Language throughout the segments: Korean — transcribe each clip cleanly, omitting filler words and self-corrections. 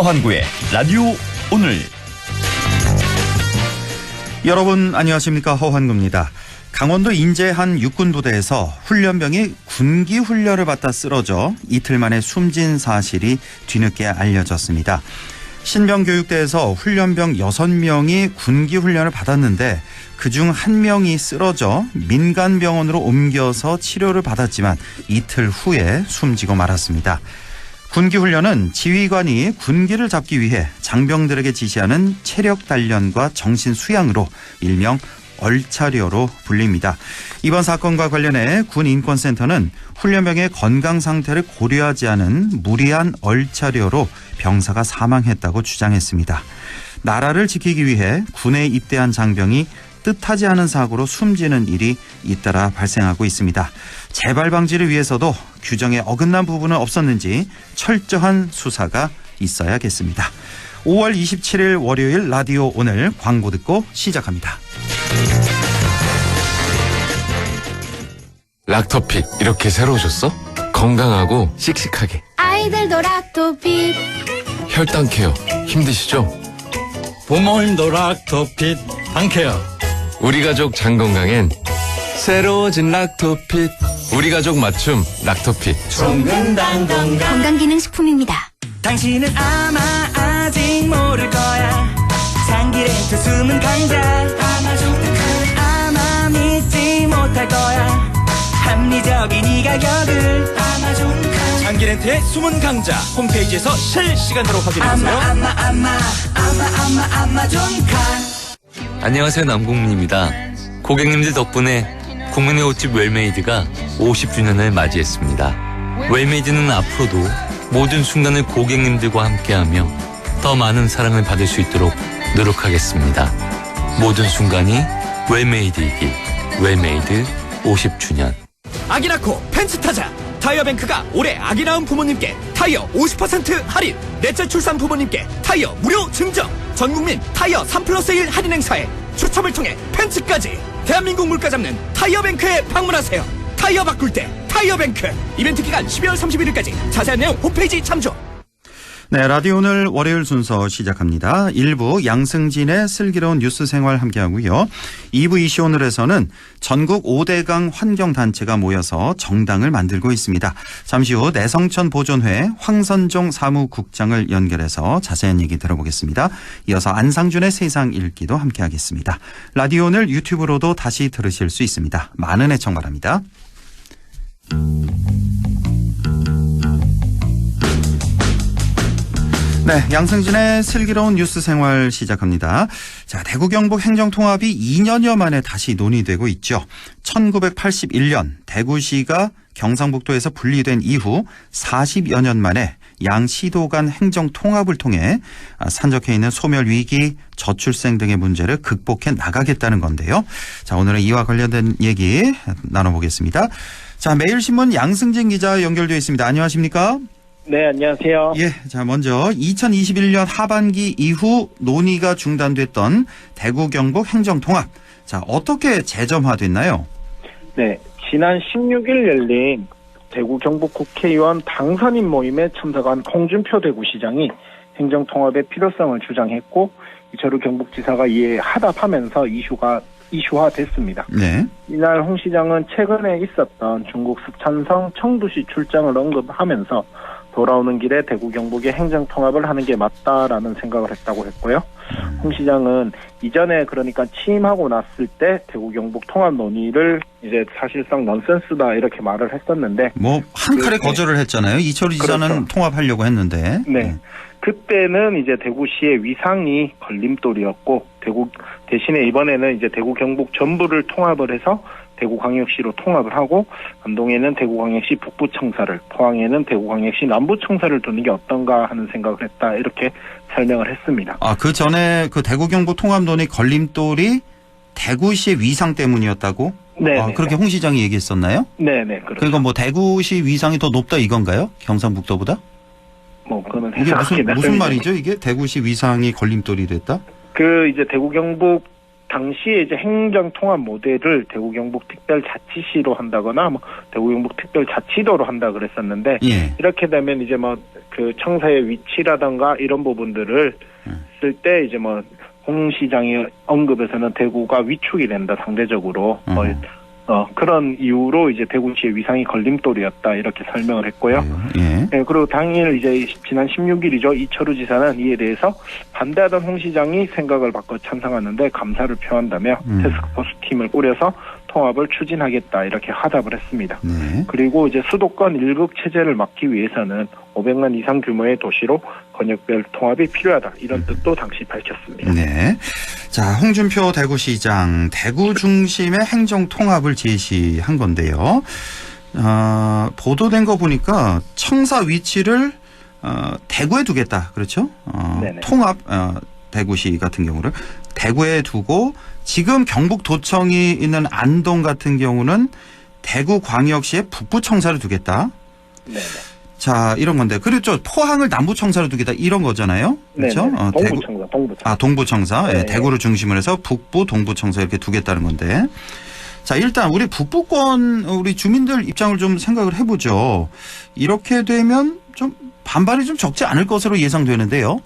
서환구의 라디오 오늘. 여러분 안녕하십니까, 허환구입니다. 강원도 인제 한 육군부대에서 훈련병이 군기 훈련을 받다 쓰러져 이틀 만에 숨진 사실이 뒤늦게 알려졌습니다. 신병교육대에서 훈련병 6명이 군기 훈련을 받았는데 그중 1명이 쓰러져 민간병원으로 옮겨서 치료를 받았지만 이틀 후에 숨지고 말았습니다. 군기훈련은 지휘관이 군기를 잡기 위해 장병들에게 지시하는 체력 단련과 정신 수양으로 일명 얼차려로 불립니다. 이번 사건과 관련해 군인권센터는 훈련병의 건강 상태를 고려하지 않은 무리한 얼차려로 병사가 사망했다고 주장했습니다. 나라를 지키기 위해 군에 입대한 장병이 뜻하지 않은 사고로 숨지는 일이 잇따라 발생하고 있습니다. 재발 방지를 위해서도 규정에 어긋난 부분은 없었는지 철저한 수사가 있어야겠습니다. 5월 27일 월요일 라디오 오늘, 광고 듣고 시작합니다. 락토핏 이렇게 새로우셨어? 건강하고 씩씩하게. 아이들도 락토핏. 혈당 케어 힘드시죠? 부모님도 락토핏 한케어. 우리 가족 장 건강엔 새로워진 락토핏. 우리 가족 맞춤 락토핏. 건강 건강기능식품입니다. 당신은 아마 아직 모를 거야. 장기렌트 숨은 강자. 아마 믿지 못할 거야. 합리적인 이 가격을. 장기렌트의 숨은 강자 홈페이지에서 실시간으로 확인하세요. 아마존카. 안녕하세요, 남궁민입니다. 고객님들 덕분에 국민의 옷집 웰메이드가 50주년을 맞이했습니다. 웰메이드는 앞으로도 모든 순간을 고객님들과 함께하며 더 많은 사랑을 받을 수 있도록 노력하겠습니다. 모든 순간이 웰메이드이길. 웰메이드 50주년. 아기 낳고 펜스 타자. 타이어뱅크가 올해 아기 낳은 부모님께 타이어 50% 할인, 넷째 출산 부모님께 타이어 무료 증정, 전국민 타이어 3+1 할인 행사에 추첨을 통해 펜츠까지. 대한민국 물가 잡는 타이어뱅크에 방문하세요. 타이어 바꿀 때 타이어뱅크. 이벤트 기간 12월 31일까지. 자세한 내용 홈페이지 참조. 네, 라디오 오늘 월요일 순서 시작합니다. 1부 양승진의 슬기로운 뉴스 생활 함께하고요. 2부 이슈 오늘에서는 전국 5대강 환경단체가 모여서 정당을 만들고 있습니다. 잠시 후 내성천 보존회 황선종 사무국장을 연결해서 자세한 얘기 들어보겠습니다. 이어서 안상준의 세상 읽기도 함께하겠습니다. 라디오 오늘 유튜브로도 다시 들으실 수 있습니다. 많은 애청 바랍니다. 네, 양승진의 슬기로운 뉴스 생활 시작합니다. 자, 대구 경북 행정통합이 2년여 만에 다시 논의되고 있죠. 1981년 대구시가 경상북도에서 분리된 이후 40여 년 만에 양 시도 간 행정통합을 통해 산적해 있는 소멸위기, 저출생 등의 문제를 극복해 나가겠다는 건데요. 자, 오늘은 이와 관련된 얘기 나눠보겠습니다. 자, 매일신문 양승진 기자 연결되어 있습니다. 안녕하십니까? 네, 안녕하세요. 예, 자, 먼저 2021년 하반기 이후 논의가 중단됐던 대구 경북 행정통합. 자, 어떻게 재점화됐나요? 네, 지난 16일 열린 대구 경북 국회의원 당선인 모임에 참석한 홍준표 대구시장이 행정통합의 필요성을 주장했고, 이철우 경북지사가 이에 하답하면서 이슈화됐습니다. 네. 이날 홍 시장은 최근에 있었던 중국 습찬성 청두시 출장을 언급하면서 돌아오는 길에 대구 경북의 행정통합을 하는 게 맞다라는 생각을 했다고 했고요. 홍 시장은 이전에 그러니까 취임하고 났을 때 대구 경북 통합 논의를 이제 사실상 넌센스다 이렇게 말을 했었는데, 뭐 한 칼에 거절을 했잖아요. 이철우 지사는 그렇죠. 통합하려고 했는데. 네. 그때는 이제 대구시의 위상이 걸림돌이었고, 대신에 이번에는 이제 대구 경북 전부를 통합을 해서 대구광역시로 통합을 하고, 안동에는 대구광역시 북부청사를, 포항에는 대구광역시 남부청사를 두는 게 어떤가 하는 생각을 했다, 이렇게 설명을 했습니다. 아, 그 전에 그 대구 경북 통합 논의 걸림돌이 대구시의 위상 때문이었다고? 네. 아, 그렇게 홍 시장이 얘기했었나요? 네네. 그렇죠. 그러니까 뭐 대구시 위상이 더 높다 이건가요? 경상북도보다? 뭐 그거는 이게 무슨 말이죠? 이게 대구시 위상이 걸림돌이 됐다? 이제 대구 경북 당시에 이제 행정 통합 모델을 대구 경북 특별자치시로 한다거나 뭐 대구 경북 특별자치도로 한다 그랬었는데 예. 이렇게 되면 이제 뭐 그 청사의 위치라던가 이런 부분들을 쓸 때 이제 뭐 홍 시장의 언급에서는 대구가 위축이 된다 상대적으로 그런 이유로 이제 대구시의 위상이 걸림돌이었다 이렇게 설명을 했고요. 예. 네, 그리고 당일 이제 지난 16일이죠. 이철우 지사는 이에 대해서 반대하던 홍 시장이 생각을 바꿔 찬성하는데 감사를 표한다며 태스크포스 팀을 꾸려서 통합을 추진하겠다 이렇게 화답을 했습니다. 네. 그리고 이제 수도권 일극 체제를 막기 위해서는 500만 이상 규모의 도시로 권역별 통합이 필요하다 이런 뜻도 당시 밝혔습니다. 네. 자, 홍준표 대구시장 대구 중심의 행정 통합을 제시한 건데요. 보도된 거 보니까 청사 위치를 대구에 두겠다. 그렇죠? 네네. 통합 대구시 같은 경우를 대구에 두고 지금 경북도청이 있는 안동 같은 경우는 대구광역시의 북부청사를 두겠다. 네. 자, 이런 건데. 그렇죠. 포항을 남부청사로 두겠다. 이런 거잖아요. 그렇죠? 동부청사, 동부청사. 동부청사. 네. 예, 대구를 중심으로 해서 북부, 동부청사 이렇게 두겠다는 건데. 자, 일단 우리 북부권 우리 주민들 입장을 좀 생각을 해보죠. 이렇게 되면 좀 반발이 좀 적지 않을 것으로 예상되는데요.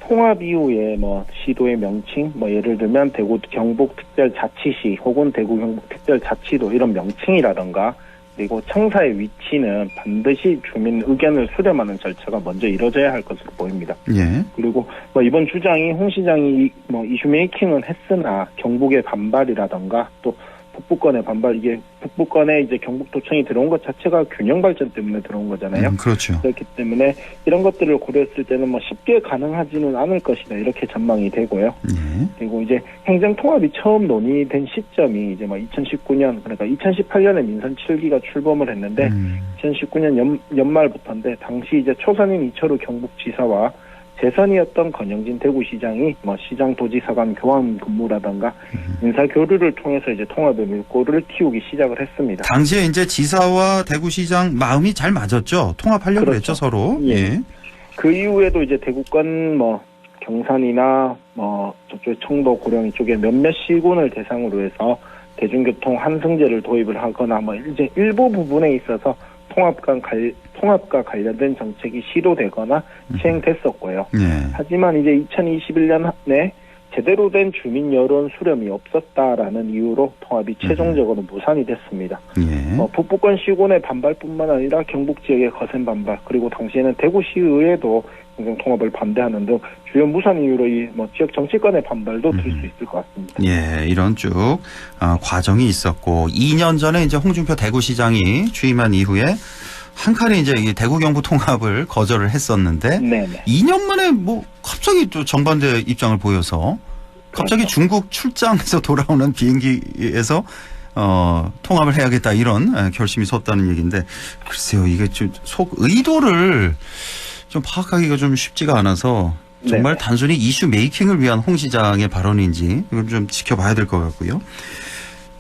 통합 이후에 뭐 시도의 명칭, 뭐 예를 들면 대구 경북 특별자치시 혹은 대구 경북 특별자치도 이런 명칭이라던가 그리고 청사의 위치는 반드시 주민 의견을 수렴하는 절차가 먼저 이루어져야 할 것으로 보입니다. 예. 그리고 뭐 이번 주장이 홍 시장이 뭐 이슈 메이킹은 했으나 경북의 반발이라던가 또 북부권의 반발, 이게 북부권에 이제 경북도청이 들어온 것 자체가 균형 발전 때문에 들어온 거잖아요. 그렇죠. 그렇기 때문에 이런 것들을 고려했을 때는 뭐 쉽게 가능하지는 않을 것이다 이렇게 전망이 되고요. 예. 그리고 이제 행정 통합이 처음 논의된 시점이 이제 뭐 2019년 그러니까 2018년에 민선 7기가 출범을 했는데 2019년 연말부터인데 당시 이제 초선인 이철우 경북지사와 재선이었던 권영진 대구시장이 뭐 시장 도지사 간 교환 근무라던가 인사 교류를 통해서 이제 통합의 물꼬를 틔우기 시작을 했습니다. 당시에 이제 지사와 대구시장 마음이 잘 맞았죠. 통합하려고 그렇죠. 했죠, 서로. 예. 예. 그 이후에도 이제 대구권 뭐 경산이나 뭐 저쪽 청도 고령 이쪽에 몇몇 시군을 대상으로 해서 대중교통 환승제를 도입을 하거나 뭐 이제 일부 부분에 있어서 통합과 관련된 정책이 시도되거나 시행됐었고요. 예. 하지만 이제 2021년에 제대로 된 주민 여론 수렴이 없었다라는 이유로 통합이 최종적으로 무산이 됐습니다. 예. 북부권 시군의 반발뿐만 아니라 경북 지역의 거센 반발 그리고 당시에는 대구시의회도 행정 통합을 반대하는 등 주요 무산 이유로 이 뭐 지역 정치권의 반발도 들 수 있을 것 같습니다. 예, 이런 쭉 과정이 있었고 2년 전에 이제 홍준표 대구시장이 취임한 이후에 한 칸에 이제 이 대구 경북 통합을 거절을 했었는데 네네. 2년 만에 뭐 갑자기 또 정반대 입장을 보여서 갑자기 그렇죠. 중국 출장에서 돌아오는 비행기에서 통합을 해야겠다 이런 결심이 섰다는 얘기인데 글쎄요 이게 좀 속 의도를 좀 파악하기가 좀 쉽지가 않아서 정말 네네. 단순히 이슈 메이킹을 위한 홍 시장의 발언인지 이걸 좀 지켜봐야 될 것 같고요.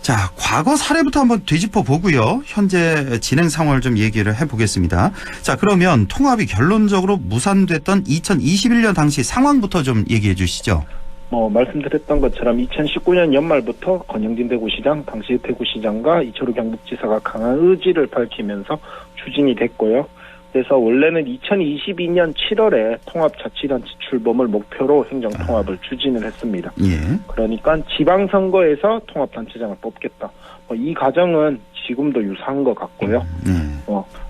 자, 과거 사례부터 한번 되짚어 보고요. 현재 진행 상황을 좀 얘기를 해보겠습니다. 자, 그러면 통합이 결론적으로 무산됐던 2021년 당시 상황부터 좀 얘기해 주시죠. 말씀드렸던 것처럼 2019년 연말부터 권영진 대구시장, 당시 대구시장과 이철우 경북지사가 강한 의지를 밝히면서 추진이 됐고요. 그래서 원래는 2022년 7월에 통합자치단체 출범을 목표로 행정통합을 추진을 했습니다. 예. 그러니까 지방선거에서 통합단체장을 뽑겠다. 이 과정은 지금도 유사한 것 같고요.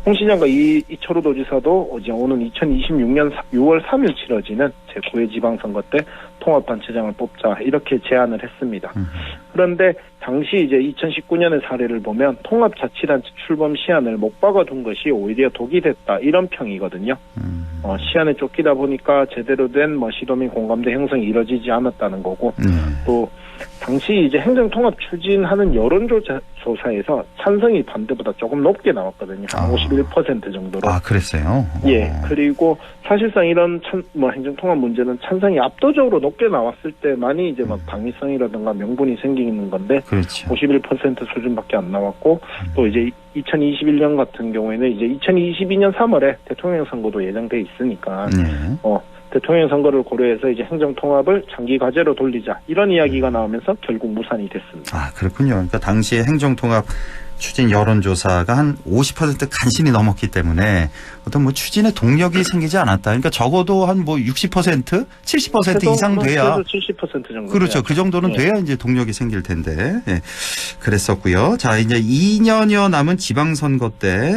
홍 시장과 이철우 도지사도 이제 오는 2026년 6월 3일 치러지는 제9회 지방선거 때 통합단체장을 뽑자 이렇게 제안을 했습니다. 그런데 당시 이제 2019년의 사례를 보면 통합자치단체 출범 시한을 못 박아둔 것이 오히려 독이 됐다 이런 평이거든요. 시한에 쫓기다 보니까 제대로 된 시도민 공감대 형성이 이뤄지지 않았다는 거고 또 당시 이제 행정통합 추진하는 여론조사에서 찬성이 반대보다 조금 높게 나왔거든요. 한 51% 정도로. 아, 그랬어요? 예. 그리고 사실상 이런 행정통합 문제는 찬성이 압도적으로 높게 나왔을 때만이 이제 당위성이라든가 명분이 생기는 건데. 그렇죠. 51% 수준밖에 안 나왔고 또 이제 2021년 같은 경우에는 이제 2022년 3월에 대통령 선거도 예정돼 있으니까 대통령 선거를 고려해서 이제 행정 통합을 장기 과제로 돌리자 이런 이야기가 나오면서 결국 무산이 됐습니다. 아, 그렇군요. 그러니까 당시에 행정통합 추진 여론조사가 한 50% 간신히 넘었기 때문에 어떤 뭐 추진의 동력이 생기지 않았다. 그러니까 적어도 한 뭐 60%, 70% 이상 돼야. 70% 정도. 그렇죠. 그 정도는 예. 돼야 이제 동력이 생길 텐데. 예. 그랬었고요. 자, 이제 2년여 남은 지방선거 때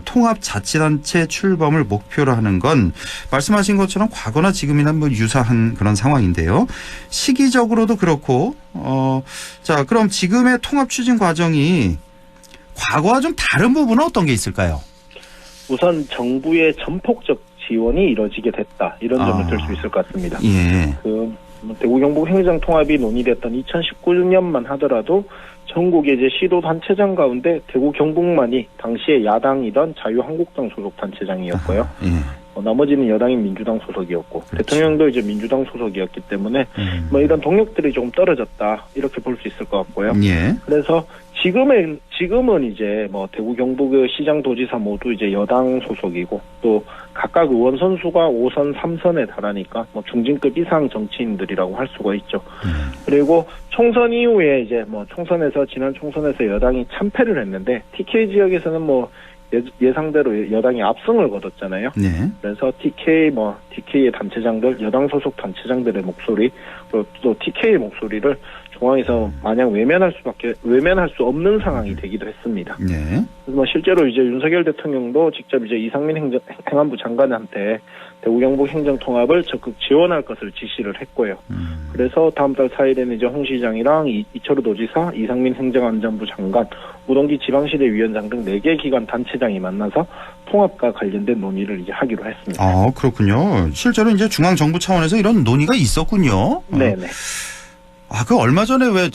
통합자치단체 출범을 목표로 하는 건 말씀하신 것처럼 과거나 지금이나 뭐 유사한 그런 상황인데요. 시기적으로도 그렇고, 자, 그럼 지금의 통합 추진 과정이 과거와 좀 다른 부분은 어떤 게 있을까요? 우선 정부의 전폭적 지원이 이뤄지게 됐다. 이런 점을 들 수 있을 것 같습니다. 예. 대구 경북 행정 통합이 논의됐던 2019년만 하더라도 전국의 이제 시도 단체장 가운데 대구 경북만이 당시에 야당이던 자유한국당 소속 단체장이었고요. 예. 나머지는 여당인 민주당 소속이었고 그렇죠. 대통령도 이제 민주당 소속이었기 때문에 뭐 이런 동력들이 좀 떨어졌다 이렇게 볼 수 있을 것 같고요. 예. 그래서 지금은 이제 뭐 대구 경북의 시장 도지사 모두 이제 여당 소속이고 또 각각 의원 선수가 5선 3선에 달하니까 뭐 중진급 이상 정치인들이라고 할 수가 있죠. 그리고 총선 이후에 이제 뭐 지난 총선에서 여당이 참패를 했는데 TK 지역에서는 뭐 예상대로 여당이 압승을 거뒀잖아요. 네. 그래서 TK의 단체장들, 여당 소속 단체장들의 목소리, 또 TK의 목소리를 중앙에서 마냥 외면할 수 없는 상황이 되기도 했습니다. 네. 그래서 뭐 실제로 이제 윤석열 대통령도 직접 이제 이상민 행안부 장관한테 대구 경북 행정 통합을 적극 지원할 것을 지시를 했고요. 그래서 다음 달 4일에는 이제 홍 시장이랑 이철우 도지사, 이상민 행정안전부 장관, 우동기 지방시대 위원장 등 4개 기관 단체장이 만나서 통합과 관련된 논의를 이제 하기로 했습니다. 아, 그렇군요. 실제로 이제 중앙정부 차원에서 이런 논의가 있었군요. 네네. 아, 그 얼마 전에 왜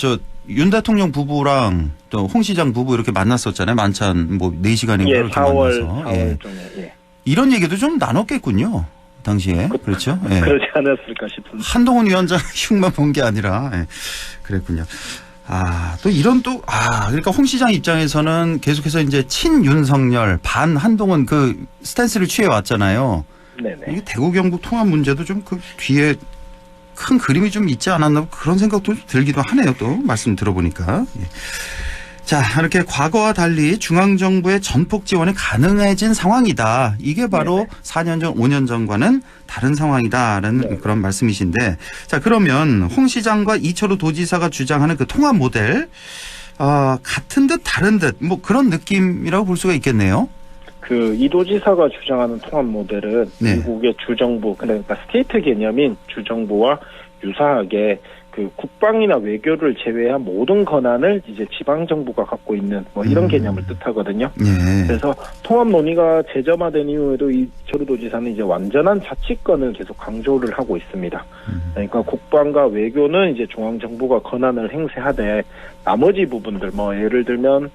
윤 대통령 부부랑 또 홍 시장 부부 이렇게 만났었잖아요. 만찬 뭐 4시간인가 예, 이렇게 4월 만나서. 예. 중에 예. 이런 얘기도 좀 나눴겠군요. 당시에. 그렇죠. 예. 그러지 않았을까 싶은데. 한동훈 위원장 흉만 본 게 아니라 예. 그랬군요. 아, 또 그러니까 홍 시장 입장에서는 계속해서 이제 친윤석열 반 한동훈 그 스탠스를 취해 왔잖아요. 네네. 이게 대구 경북 통합 문제도 좀 그 뒤에 큰 그림이 좀 있지 않았나 그런 생각도 들기도 하네요. 또 말씀 들어보니까. 예. 자, 이렇게 과거와 달리 중앙정부의 전폭 지원이 가능해진 상황이다. 이게 바로 네네. 4년 전, 5년 전과는 다른 상황이다라는 네. 그런 말씀이신데, 자, 그러면 홍 시장과 이철우 도지사가 주장하는 그 통합 모델, 같은 듯 다른 듯 뭐 그런 느낌이라고 볼 수가 있겠네요. 이 도지사가 주장하는 통합 모델은 네. 미국의 주정부, 그러니까 스테이트 개념인 주정부와 유사하게 그 국방이나 외교를 제외한 모든 권한을 이제 지방 정부가 갖고 있는 뭐 이런 개념을 뜻하거든요. 예. 그래서 통합 논의가 재점화된 이후에도 이철우 도지사는 이제 완전한 자치권을 계속 강조를 하고 있습니다. 그러니까 국방과 외교는 이제 중앙 정부가 권한을 행세하되 나머지 부분들 뭐 예를 들면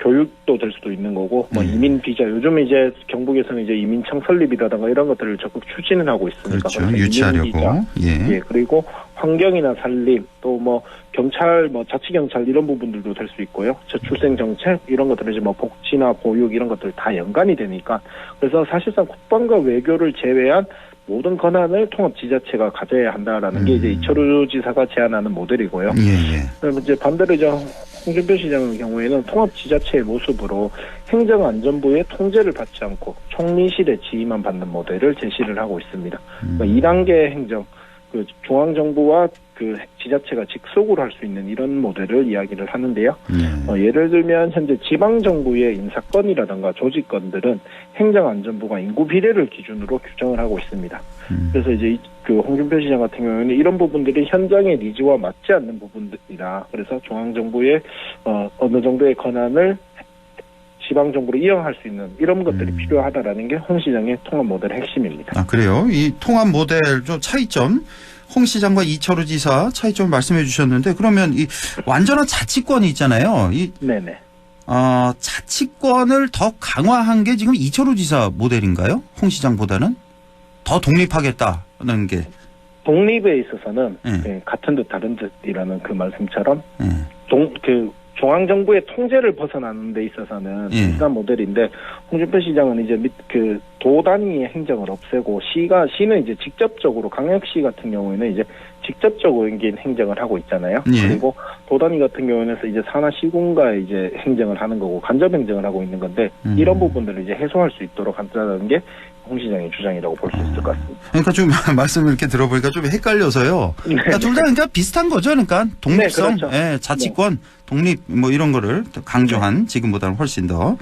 교육도 될 수도 있는 거고, 뭐 이민 비자, 요즘 이제 경북에서는 이제 이민청 설립이라든가 이런 것들을 적극 추진을 하고 있으니까. 그렇죠. 유치하려고. 예, 그리고 환경이나 산림, 또 뭐 경찰, 뭐 자치경찰 이런 부분들도 될 수 있고요. 저출생 정책 이런 것들은 이제 뭐 복지나 보육 이런 것들 다 연관이 되니까. 그래서 사실상 국방과 외교를 제외한 모든 권한을 통합 지자체가 가져야 한다라는 게 이제 이철우 지사가 제안하는 모델이고요. 예. 그럼 이제 반대로 이제 홍준표 시장의 경우에는 통합 지자체의 모습으로 행정안전부의 통제를 받지 않고 총리실의 지휘만 받는 모델을 제시를 하고 있습니다. 그러니까 2단계 행정, 그 중앙정부와 그 지자체가 직속으로 할 수 있는 이런 모델을 이야기를 하는데요. 예를 들면 현재 지방정부의 인사권이라든가 조직권들은 행정안전부가 인구 비례를 기준으로 규정을 하고 있습니다. 그래서 이제 그 홍준표 시장 같은 경우에는 이런 부분들이 현장의 니즈와 맞지 않는 부분들이라 그래서 중앙정부의 어느 정도의 권한을 지방정부로 이용할 수 있는 이런 것들이 필요하다라는 게 홍 시장의 통합 모델의 핵심입니다. 아, 그래요? 이 통합 모델 좀 차이점, 홍 시장과 이철우 지사 차이점 말씀해 주셨는데 그러면 이 완전한 자치권이 있잖아요. 네네. 자치권을 더 강화한 게 지금 이철우 지사 모델인가요? 홍 시장보다는? 더 독립하겠다는 게. 독립에 있어서는 같은 듯 다른 듯이라는 그 말씀처럼 중앙정부의 통제를 벗어나는 데 있어서는 예. 비슷한 모델인데 홍준표 시장은 이제 그 도 단위의 행정을 없애고 시는 이제 직접적으로 광역시 같은 경우에는 이제 직접적인 행정을 하고 있잖아요. 예. 그리고 도 단위 같은 경우에는 이제 산하 시군과 이제 행정을 하는 거고 간접 행정을 하고 있는 건데 이런 부분들을 이제 해소할 수 있도록 한다는 게 홍 시장의 주장이라고 볼 수 있을 것 같습니다. 그러니까 좀 말씀을 이렇게 들어보니까 좀 헷갈려서요. 그러니까 둘 다 그러니까 비슷한 거죠. 그러니까 독립성, 네, 그렇죠. 예, 자치권, 독립 뭐 이런 거를 강조한 지금보다는 훨씬 더.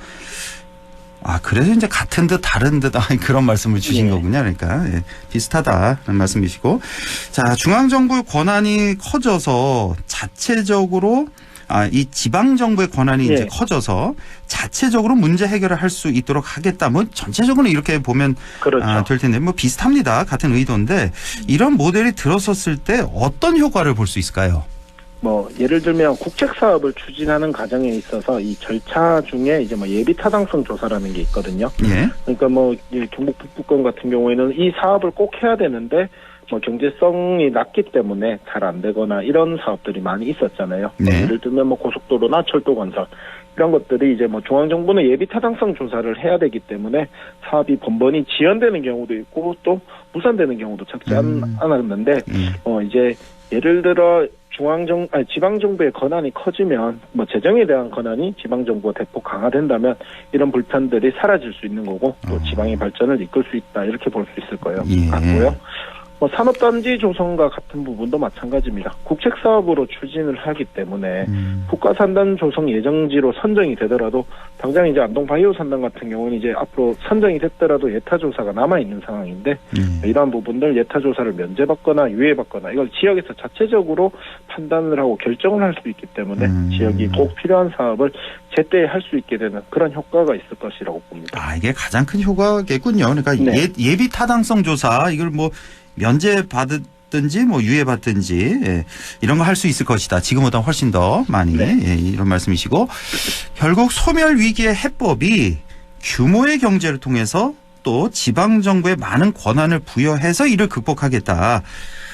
아, 그래서 이제 같은 듯 다른 듯 그런 말씀을 주신 네. 거군요. 그러니까 예, 비슷하다는 말씀이시고. 자, 중앙정부의 권한이 커져서 자체적으로 이 지방정부의 권한이 네. 이제 커져서 자체적으로 문제 해결을 할 수 있도록 하겠다. 뭐 전체적으로 이렇게 보면 그렇죠. 될 텐데 뭐 비슷합니다. 같은 의도인데 이런 모델이 들어섰을 때 어떤 효과를 볼 수 있을까요? 뭐 예를 들면 국책 사업을 추진하는 과정에 있어서 이 절차 중에 이제 뭐 예비 타당성 조사라는 게 있거든요. 예. 그러니까 뭐 경북 북부권 같은 경우에는 이 사업을 꼭 해야 되는데 뭐 경제성이 낮기 때문에 잘 안 되거나 이런 사업들이 많이 있었잖아요. 네. 예를 들면 뭐 고속도로나 철도 건설 이런 것들이 이제 뭐 중앙정부는 예비 타당성 조사를 해야 되기 때문에 사업이 번번이 지연되는 경우도 있고 또 무산되는 경우도 적지 않았는데 이제 예를 들어 지방정부의 권한이 커지면 뭐 재정에 대한 권한이 지방정부가 대폭 강화된다면 이런 불편들이 사라질 수 있는 거고 또 지방의 발전을 이끌 수 있다 이렇게 볼 수 있을 거예요. 예. 같고요. 뭐 산업단지 조성과 같은 부분도 마찬가지입니다. 국책 사업으로 추진을 하기 때문에 국가산단 조성 예정지로 선정이 되더라도 당장 이제 안동 바이오 산단 같은 경우는 이제 앞으로 선정이 됐더라도 예타 조사가 남아 있는 상황인데 이러한 부분들 예타 조사를 면제받거나 유예받거나 이걸 지역에서 자체적으로 판단을 하고 결정을 할 수 있기 때문에 지역이 꼭 필요한 사업을 제때 할 수 있게 되는 그런 효과가 있을 것이라고 봅니다. 아, 이게 가장 큰 효과겠군요. 그러니까 네. 예비 타당성 조사 이걸 뭐 면제받든지 뭐 유예받든지 이런 거 할 수 있을 것이다. 지금보다 훨씬 더 많이 이런 말씀이시고 결국 소멸 위기의 해법이 규모의 경제를 통해서 또 지방정부에 많은 권한을 부여해서 이를 극복하겠다.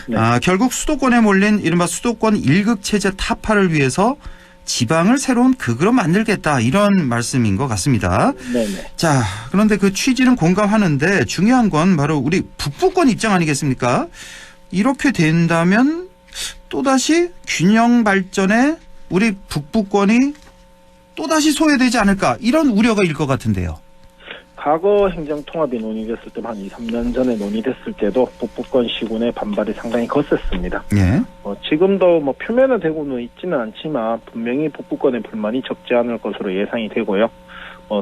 네. 결국 수도권에 몰린 이른바 수도권 일극체제 타파를 위해서 지방을 새로운 극으로 만들겠다. 이런 말씀인 것 같습니다. 네네. 자, 그런데 그 취지는 공감하는데 중요한 건 바로 우리 북부권 입장 아니겠습니까? 이렇게 된다면 또다시 균형 발전에 우리 북부권이 또다시 소외되지 않을까 이런 우려가 일 것 같은데요. 과거 행정통합이 논의됐을 때 한 2, 3년 전에 논의됐을 때도 북부권 시군의 반발이 상당히 거셌습니다. 예. 지금도 뭐 표면화 되고는 있지는 않지만 분명히 북부권의 불만이 적지 않을 것으로 예상이 되고요.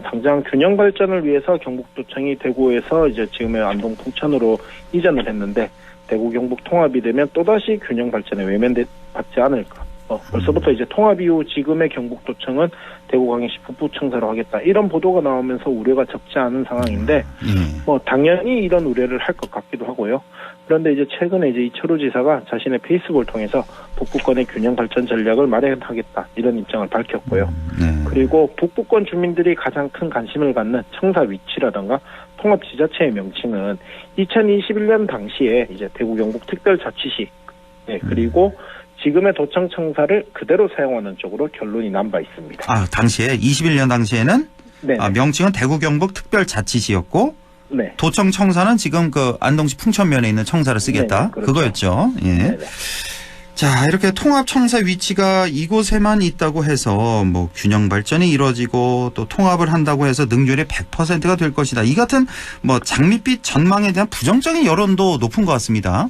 당장 균형 발전을 위해서 경북도청이 대구에서 이제 지금의 안동 풍천으로 이전을 했는데 대구 경북 통합이 되면 또다시 균형 발전에 외면받지 않을까. 벌써부터 이제 통합 이후 지금의 경북도청은 대구광역시 북부청사로 하겠다 이런 보도가 나오면서 우려가 적지 않은 상황인데 당연히 이런 우려를 할 것 같기도 하고요. 그런데 이제 최근에 이제 이철우 지사가 자신의 페이스북을 통해서 북부권의 균형 발전 전략을 마련하겠다 이런 입장을 밝혔고요. 그리고 북부권 주민들이 가장 큰 관심을 갖는 청사 위치라든가 통합 지자체의 명칭은 2021년 당시에 이제 대구 경북 특별자치시 그리고 지금의 도청 청사를 그대로 사용하는 쪽으로 결론이 난 바 있습니다. 당시에 21년 당시에는 명칭은 대구 경북 특별자치시였고 네. 도청 청사는 지금 그 안동시 풍천면에 있는 청사를 쓰겠다. 네, 그렇죠. 그거였죠. 예. 네네. 자, 이렇게 통합 청사 위치가 이곳에만 있다고 해서 뭐 균형 발전이 이루어지고 또 통합을 한다고 해서 능률이 100%가 될 것이다. 이 같은 뭐 장밋빛 전망에 대한 부정적인 여론도 높은 것 같습니다.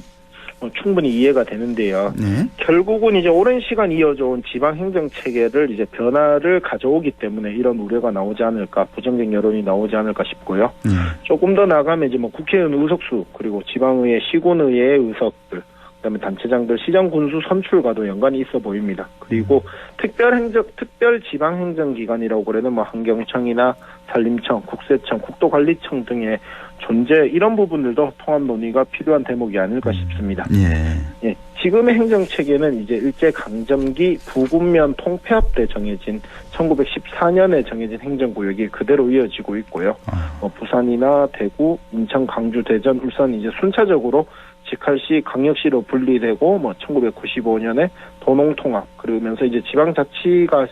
충분히 이해가 되는데요. 네. 결국은 이제 오랜 시간 이어져온 지방 행정 체계를 이제 변화를 가져오기 때문에 이런 우려가 나오지 않을까, 부정적 여론이 나오지 않을까 싶고요. 조금 더 나가면 이제 뭐 국회의원 의석수 그리고 지방의회, 시군의회의 의석들, 그다음에 단체장들 시정 군수 선출과도 연관이 있어 보입니다. 그리고 특별 지방 행정 기관이라고 그래는 뭐 환경청이나 산림청, 국세청, 국도관리청 등의 존재 이런 부분들도 통합 논의가 필요한 대목이 아닐까 싶습니다. 예, 지금의 행정 체계는 이제 일제 강점기 부군면 통폐합 때 정해진 1914년에 정해진 행정구역이 그대로 이어지고 있고요. 부산이나 대구, 인천, 광주, 대전, 울산이 이제 순차적으로 직할시, 광역시로 분리되고 1995년에 도농통합 그러면서 이제 지방자치가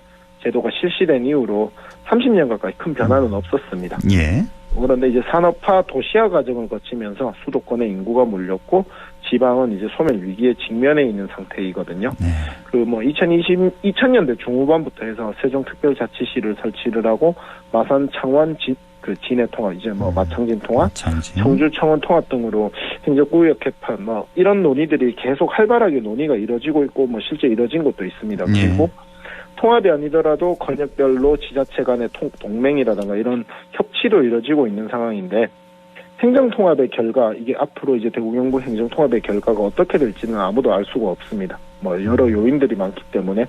제도가 실시된 이후로 30년 가까이 큰 변화는 없었습니다. 예. 그런데 이제 산업화 도시화 과정을 거치면서 수도권의 인구가 몰렸고 지방은 이제 소멸 위기에 직면해 있는 상태이거든요. 네. 2000년대 중후반부터 해서 세종특별자치시를 설치를 하고 마산, 창원, 진해 통합, 이제 마창진 통합, 청주, 청원 통합 등으로 행정구역 개편, 이런 논의들이 계속 활발하게 논의가 이뤄지고 있고, 실제 이뤄진 것도 있습니다. 그리고 통합이 아니더라도 권역별로 지자체 간의 동맹이라든가 이런 협치로 이뤄지고 있는 상황인데, 행정통합의 결과, 이게 앞으로 이제 대구 경북 행정통합의 결과가 어떻게 될지는 아무도 알 수가 없습니다. 여러 요인들이 많기 때문에.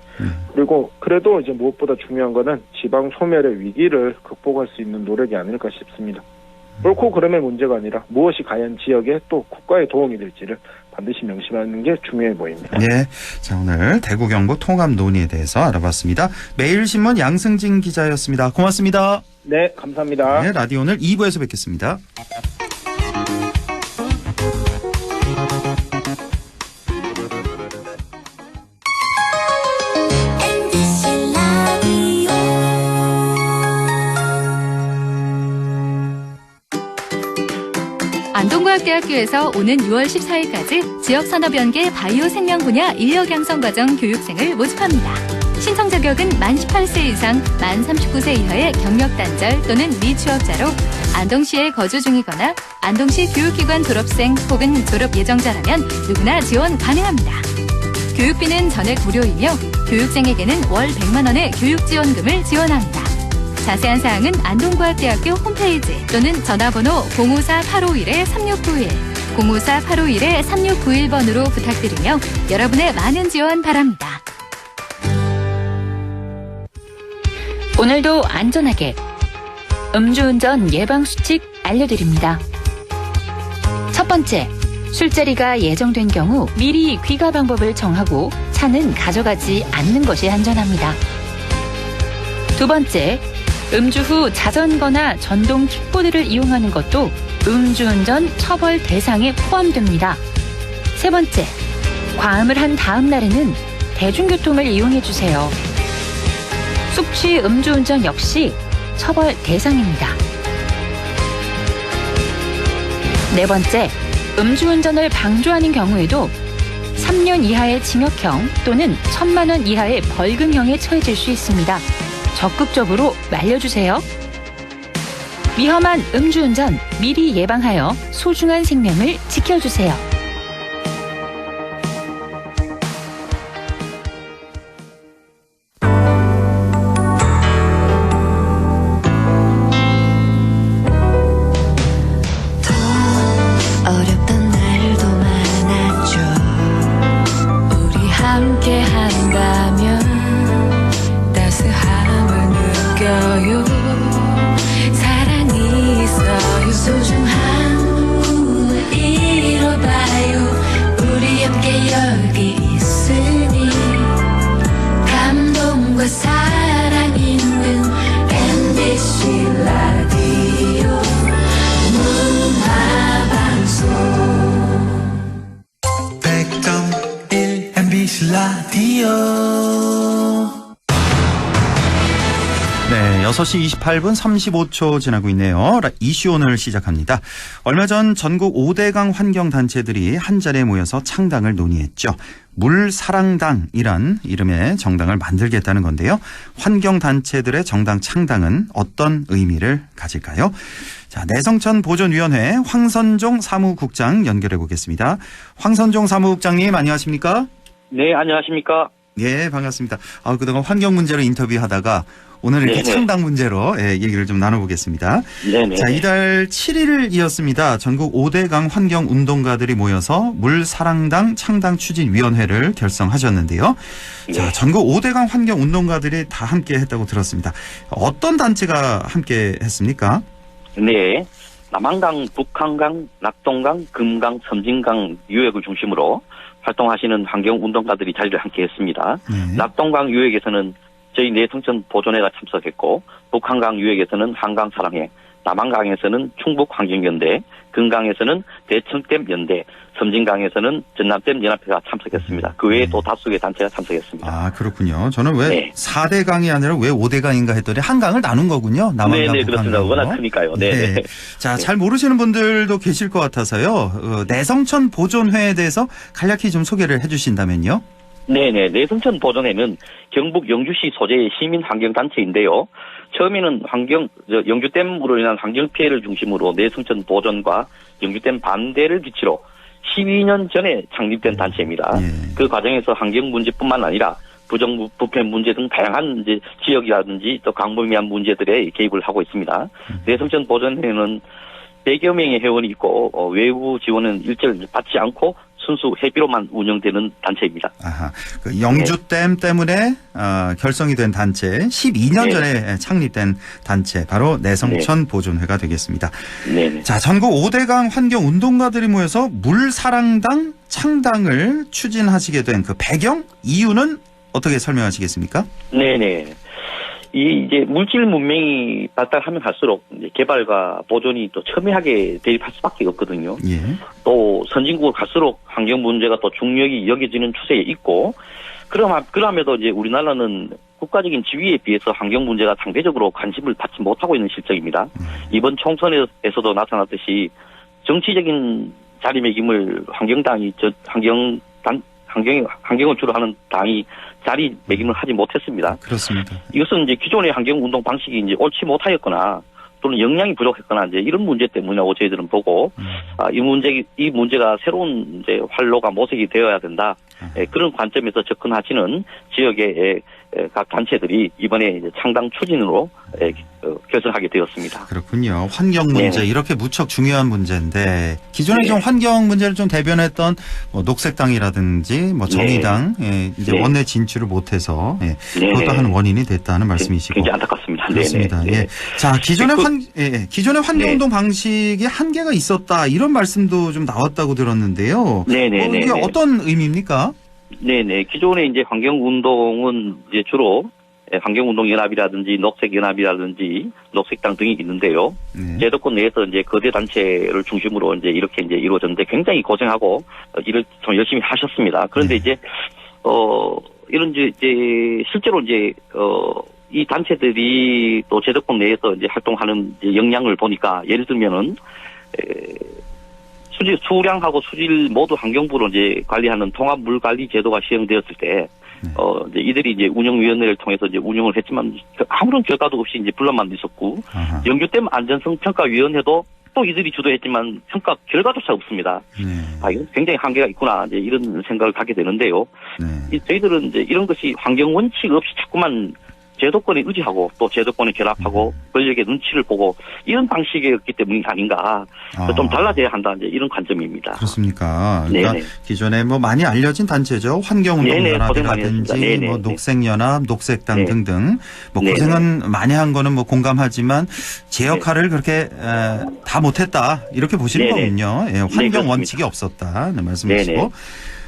그리고 그래도 이제 무엇보다 중요한 거는 지방 소멸의 위기를 극복할 수 있는 노력이 아닐까 싶습니다. 옳고 그름의 문제가 아니라 무엇이 과연 지역에 또 국가에 도움이 될지를 반드시 명심하는 게 중요해 보입니다. 네. 자, 오늘 대구 경북 통합 논의에 대해서 알아봤습니다. 매일신문 양승진 기자였습니다. 고맙습니다. 네, 감사합니다. 네, 라디오 오늘 2부에서 뵙겠습니다. 안동과학대학교에서 오는 6월 14일까지 지역산업연계 바이오 생명 분야 인력 양성 과정 교육생을 모집합니다. 신청 자격은 만 18세 이상, 만 39세 이하의 경력 단절 또는 미취업자로 안동시에 거주 중이거나 안동시 교육기관 졸업생 혹은 졸업 예정자라면 누구나 지원 가능합니다. 교육비는 전액 무료이며 교육생에게는 월 100만 원의 교육지원금을 지원합니다. 자세한 사항은 안동과학대학교 홈페이지 또는 전화번호 054-851-3691, 054-851-3691번으로 부탁드리며 여러분의 많은 지원 바랍니다. 오늘도 안전하게 음주운전 예방수칙 알려드립니다. 첫 번째, 술자리가 예정된 경우 미리 귀가 방법을 정하고 차는 가져가지 않는 것이 안전합니다. 두 번째, 음주 후 자전거나 전동 킥보드를 이용하는 것도 음주운전 처벌 대상에 포함됩니다. 세 번째, 과음을 한 다음 날에는 대중교통을 이용해주세요. 숙취 음주운전 역시 처벌 대상입니다. 네 번째, 음주운전을 방조하는 경우에도 3년 이하의 징역형 또는 1,000만 원 이하의 벌금형에 처해질 수 있습니다. 적극적으로 말려주세요. 위험한 음주운전 미리 예방하여 소중한 생명을 지켜주세요. 어렵던 날도 많았죠. 우리 함께 한다면 따스함을 느껴요. 사랑이 있어요. 소중한 꿈을 이뤄봐요. 우리 함께 여기 있으니 감동과 사랑 있는 MBC 라디오 문화방송 100.1 MBC 라디오. 네, 6시 28분 35초 지나고 있네요. 이슈 오늘 시작합니다. 얼마 전 전국 5대강 환경단체들이 한자리에 모여서 창당을 논의했죠. 물사랑당이란 이름의 정당을 만들겠다는 건데요. 환경단체들의 정당 창당은 어떤 의미를 가질까요? 자, 내성천 보존위원회 황선종 사무국장 연결해 보겠습니다. 황선종 사무국장님 안녕하십니까? 네, 안녕하십니까? 네, 반갑습니다. 그동안 환경 문제로 인터뷰하다가 오늘 이렇게 네네. 창당 문제로 얘기를 좀 나눠보겠습니다. 네네. 자, 이달 7일이었습니다. 전국 5대강 환경운동가들이 모여서 물사랑당 창당 추진위원회를 결성하셨는데요. 네. 자, 전국 5대강 환경운동가들이 다 함께 했다고 들었습니다. 어떤 단체가 함께 했습니까? 네. 남한강, 북한강, 낙동강, 금강, 섬진강 유역을 중심으로 활동하시는 환경운동가들이 자리를 함께 했습니다. 네. 낙동강 유역에서는 저희 내성천 보존회가 참석했고, 북한강 유역에서는 한강 사랑회, 남한강에서는 충북환경연대, 금강에서는 대청댐연대, 섬진강에서는 전남댐 연합회가 참석했습니다. 그 외에 또 다수 개 단체가 참석했습니다. 아, 그렇군요. 저는 왜 네. 4대 강이 아니라 왜 5대 강인가 했더니 한 강을 나눈 거군요. 남한강, 네, 그렇습니다. 북한강으로. 워낙 크니까요. 네. 네. 자, 잘 모르시는 분들도 계실 것 같아서요. 내성천 보존회에 대해서 간략히 좀 소개를 해주신다면요. 네네. 내성천 보존회는 경북 영주시 소재의 시민환경단체인데요. 처음에는 영주댐으로 인한 환경피해를 중심으로 내성천 보존과 영주댐 반대를 기치로 12년 전에 창립된 단체입니다. 그 과정에서 환경 문제뿐만 아니라 부정부 부패 문제 등 다양한 이제 지역이라든지 또 광범위한 문제들에 개입을 하고 있습니다. 내성천 보존회는 100여 명의 회원이 있고 외부 지원은 일절 받지 않고 순수 회비로만 운영되는 단체입니다. 아하, 그 영주댐 때문에 결성이 된 단체, 12년 전에 창립된 단체, 바로 내성천 보존회가 되겠습니다. 네. 자, 전국 5대강 환경 운동가들이 모여서 물사랑당 창당을 추진하시게 된 그 배경 이유는 어떻게 설명하시겠습니까? 네네. 이제 물질 문명이 발달하면 갈수록 이제 개발과 보존이 또 첨예하게 대립할 수밖에 없거든요. 예. 또 선진국을 갈수록 환경 문제가 또 중요하게 여겨지는 추세에 있고, 그럼에도 이제 우리나라는 국가적인 지위에 비해서 환경 문제가 상대적으로 관심을 받지 못하고 있는 실정입니다. 이번 총선에서도 나타났듯이 정치적인 자리매김을 환경을 주로 하는 당이 자리매김을 하지 못했습니다. 그렇습니다. 이것은 이제 기존의 환경 운동 방식이 이제 옳지 못하였거나 또는 역량이 부족했거나 이제 이런 문제 때문이라고 저희들은 보고 이 문제가 새로운 이제 활로가 모색이 되어야 된다. 그런 관점에서 접근하시는 지역의 각 단체들이 이번에 이제 창당 추진으로 결성하게 되었습니다. 그렇군요. 환경 문제, 네네. 이렇게 무척 중요한 문제인데 기존에 네. 좀 환경 문제를 좀 대변했던 뭐 녹색당이라든지 뭐 정의당 이제 네. 원내 진출을 못해서 네. 그것도 한 원인이 됐다는 말씀이시고. 굉장히 안타깝습니다. 그렇습니다. 네네. 예. 자, 기존의 네. 기존의 환경 운동 방식이 한계가 있었다, 이런 말씀도 좀 나왔다고 들었는데요. 네네네. 이게 어떤 의미입니까? 네네. 기존의 이제 환경운동은 이제 주로 환경운동연합이라든지 녹색연합이라든지 녹색당 등이 있는데요. 제도권 내에서 이제 거대 단체를 중심으로 이제 이렇게 이제 이루어졌는데 굉장히 고생하고 일을 좀 열심히 하셨습니다. 그런데 이제 이런 이제 실제로 이제 이 단체들이 또 제도권 내에서 이제 활동하는 이제 역량을 보니까 예를 들면은 수량하고 수질 모두 환경부로 이제 관리하는 통합 물 관리 제도가 시행되었을 때, 이제 이들이 이제 운영위원회를 통해서 이제 운영을 했지만 아무런 결과도 없이 이제 분란만 있었고, 영주댐 안전성 평가위원회도 또 이들이 주도했지만 평가 결과조차 없습니다. 이건 굉장히 한계가 있구나, 이제 이런 생각을 갖게 되는데요. 저희들은 이제 이런 것이 환경 원칙 없이 자꾸만 제도권에 의지하고 또 제도권에 결합하고 권력의 눈치를 보고 이런 방식이었기 때문이 아닌가. 좀 달라져야 한다, 이제 이런 관점입니다. 그렇습니까? 그러니까 네네. 기존에 뭐 많이 알려진 단체죠. 환경운동연합이라든지 뭐 녹색연합, 녹색당 등등. 뭐 고생은 많이 한 거는 뭐 공감하지만 제 역할을 그렇게 다 못했다, 이렇게 보시는 거군요. 예, 환경 원칙이 없었다는 말씀이시고.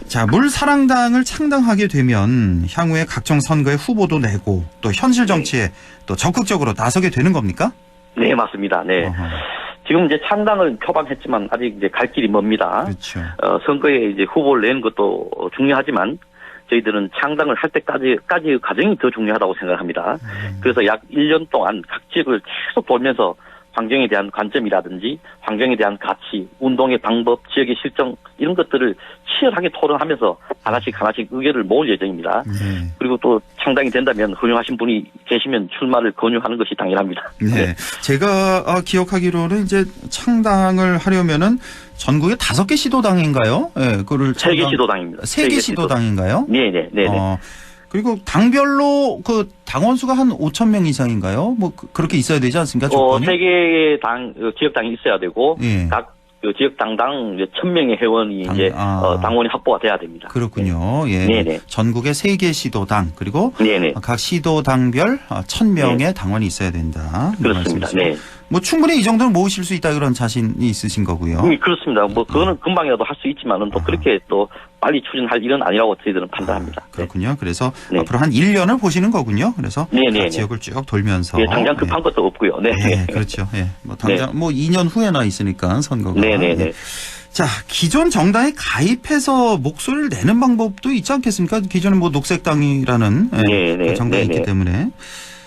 자, 물사랑당을 창당하게 되면 향후에 각종 선거에 후보도 내고 또 현실 정치에 또 적극적으로 나서게 되는 겁니까? 네, 맞습니다. 네. 지금 이제 창당을 표방했지만 아직 이제 갈 길이 멉니다. 그렇죠. 선거에 이제 후보를 내는 것도 중요하지만 저희들은 창당을 할 때까지의 과정이 더 중요하다고 생각합니다. 그래서 약 1년 동안 각 지역을 계속 돌면서 환경에 대한 관점이라든지 환경에 대한 가치, 운동의 방법, 지역의 실정 이런 것들을 치열하게 토론하면서 하나씩 의견을 모을 예정입니다. 그리고 또 창당이 된다면 훌륭하신 분이 계시면 출마를 권유하는 것이 당연합니다. 네. 제가 기억하기로는 이제 창당을 하려면은 전국에 5개 시도당인가요? 네, 그거를 3개 시도당입니다. 3개 시도당인가요? 네네. 그리고 당별로 그 당원 수가 한 5천 명 이상인가요? 뭐 그렇게 있어야 되지 않습니까? 조건이? 3개의 지역당이 있어야 되고 각 지역당당 1,000명의 회원이 이제 당원이 확보가 돼야 됩니다. 그렇군요. 예. 네네. 전국에 3개 시도당 그리고 각 시도당별 1,000명의 당원이 있어야 된다. 그렇습니다. 네. 뭐 충분히 이 정도는 모으실 수 있다, 그런 자신이 있으신 거고요. 그렇습니다. 뭐 그거는 금방이라도 할 수 있지만은 또 그렇게 또 빨리 추진할 일은 아니라고 저희들은 판단합니다. 그렇군요. 그래서 네. 앞으로 한 1년을 보시는 거군요. 그래서 네네. 각 지역을 쭉 돌면서. 예, 당장 급한 것도 없고요. 네. 네, 그렇죠. 예. 뭐 당장 뭐 2년 후에나 있으니까 선거가. 네네네. 예. 자, 기존 정당에 가입해서 목소리를 내는 방법도 있지 않겠습니까? 기존에 뭐 녹색당이라는 그 정당이 있기 때문에.